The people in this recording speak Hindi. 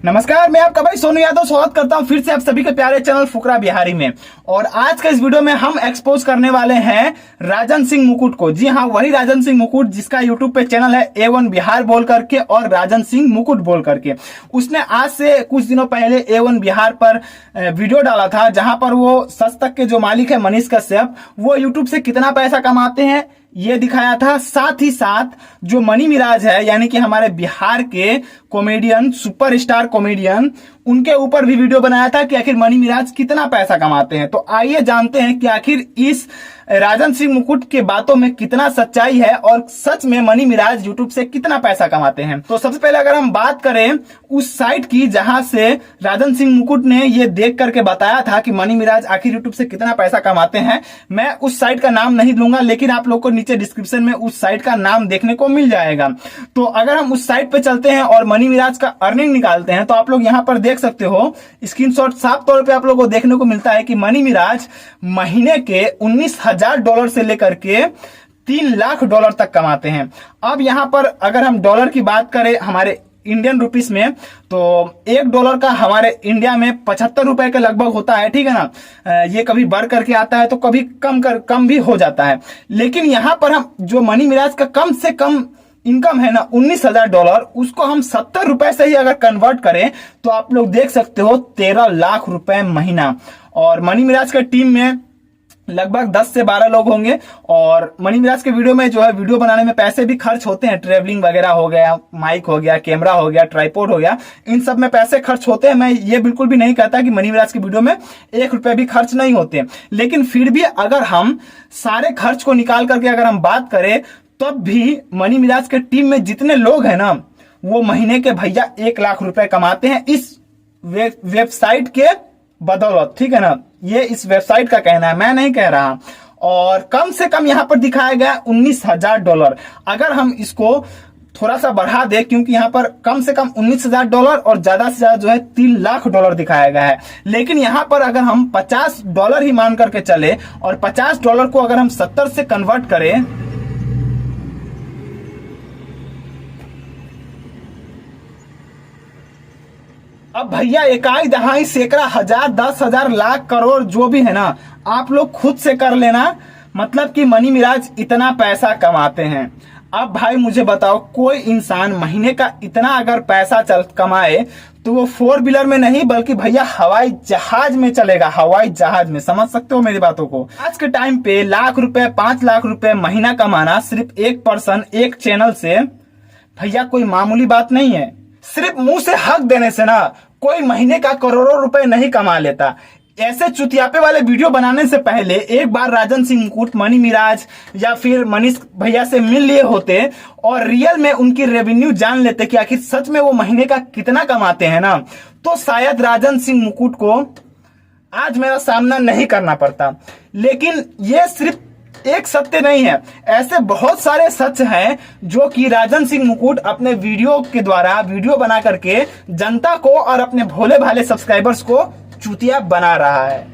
नमस्कार, मैं आपका भाई सोनू यादव स्वागत करता हूं फिर से आप सभी के प्यारे चैनल फुकरा बिहारी में। और आज के इस वीडियो में हम एक्सपोज करने वाले हैं राजन सिंह मुकुट को। जी हाँ, वही राजन सिंह मुकुट जिसका यूट्यूब पे चैनल है A1 बिहार बोल करके और राजन सिंह मुकुट बोल करके। उसने आज से कुछ दिनों पहले A1 बिहार पर वीडियो डाला था जहां पर वो सच तक के जो मालिक है मनीष कश्यप, वो यूट्यूब से कितना पैसा कमाते हैं ये दिखाया था। साथ ही साथ जो मनी मिराज है यानी कि हमारे बिहार के कॉमेडियन, सुपरस्टार कॉमेडियन, उनके ऊपर भी वीडियो बनाया था कि आखिर मनी मिराज कितना पैसा कमाते हैं। तो आइए जानते हैं कि आखिर इस राजन सिंह मुकुट के बातों में कितना सच्चाई है और सच में मनी मिराज यूट्यूब से कितना पैसा कमाते हैं। तो सबसे पहले अगर हम बात करें उस साइट की जहां से राजन सिंह मुकुट ने ये देख करके बताया था कि मनी मिराज आखिर यूट्यूब से कितना पैसा कमाते हैं, मैं उस साइट का नाम नहीं लूंगा, लेकिन आप लोग को नीचे डिस्क्रिप्शन में उस साइट का नाम देखने को मिल जाएगा। तो अगर हम उस साइट पे चलते हैं और मनी मिराज का अर्निंग निकालते हैं तो आप लोग यहां पर देख सकते हो, स्क्रीनशॉट साफ तौर पे आप लोगों को देखने को मिलता है कि मनी मिराज महीने के $19,000 से लेकर के $3 लाख तक कमाते हैं। अब यहां पर अगर हम डॉलर की बात करें हमारे इंडियन रुपीस में, तो $1 का हमारे इंडिया में 75 रुपए के लगभग होता है, ठीक है ना। ये कभी बढ़ करके आता है तो कभी कम भी हो जाता है। लेकिन यहां पर हम जो मनी मिराज का कम से कम इनकम है ना $19,000, उसको हम 70 रुपए से ही अगर कन्वर्ट करें तो आप लोग देख सकते हो 13 लाख रुपए महीना। और मनी मिराज के टीम में लगभग 10 से 12 लोग होंगे। और मनी मिराज के वीडियो में जो है, वीडियो बनाने में पैसे भी खर्च होते हैं, ट्रेवलिंग वगैरह हो गया, माइक हो गया, कैमरा हो गया, ट्राइपॉड हो गया, इन सब में पैसे खर्च होते हैं। मैं ये बिल्कुल भी नहीं कहता कि मनी मिराज की वीडियो में 1 रुपए भी खर्च नहीं होते, लेकिन फिर भी अगर हम सारे खर्च को निकाल करके अगर हम बात करें तब भी मनी मिराज के टीम में जितने लोग हैं ना, वो महीने के भैया 1 लाख रुपए कमाते हैं इस वेबसाइट के बदौलत, ठीक है ना। ये इस वेबसाइट का कहना है, मैं नहीं कह रहा। और कम से कम यहां पर दिखाया गया $19,000। अगर हम इसको थोड़ा सा बढ़ा दे, क्योंकि यहां पर कम से कम $19,000 और ज्यादा से ज्यादा जो है $3 लाख दिखाया गया है। लेकिन यहां पर अगर हम $50 ही मान करके चले और $50 को अगर हम 70 से कन्वर्ट करें, अब भैया इकाई दहाई सैकड़ा हजार 10,000 लाख करोड़ जो भी है ना, आप लोग खुद से कर लेना, मतलब कि मनी मिराज इतना पैसा कमाते हैं। अब भाई मुझे बताओ, कोई इंसान महीने का इतना अगर पैसा कमाए तो वो 4 व्हीलर में नहीं बल्कि भैया हवाई जहाज में चलेगा, हवाई जहाज में। समझ सकते हो मेरी बातों को। आज के टाइम पे लाख रुपए, 5 लाख रुपए महीना कमाना सिर्फ एक पर्सन, एक चैनल से भैया कोई मामूली बात नहीं है। सिर्फ मुंह से हक देने से ना कोई महीने का करोड़ों रुपए नहीं कमा लेता। ऐसे चुतियापे वाले वीडियो बनाने से पहले एक बार राजन सिंह मुकुट, मनी मिराज या फिर मनीष भैया से मिल लिए होते और रियल में उनकी रेवेन्यू जान लेते कि आखिर सच में वो महीने का कितना कमाते हैं ना, तो शायद राजन सिंह मुकुट को आज मेरा सामना नहीं करना पड़ता। लेकिन ये सिर्फ एक सत्य नहीं है, ऐसे बहुत सारे सच हैं जो कि राजन सिंह मुकुट अपने वीडियो के द्वारा वीडियो बना करके जनता को और अपने भोले भाले सब्सक्राइबर्स को चूतिया बना रहा है।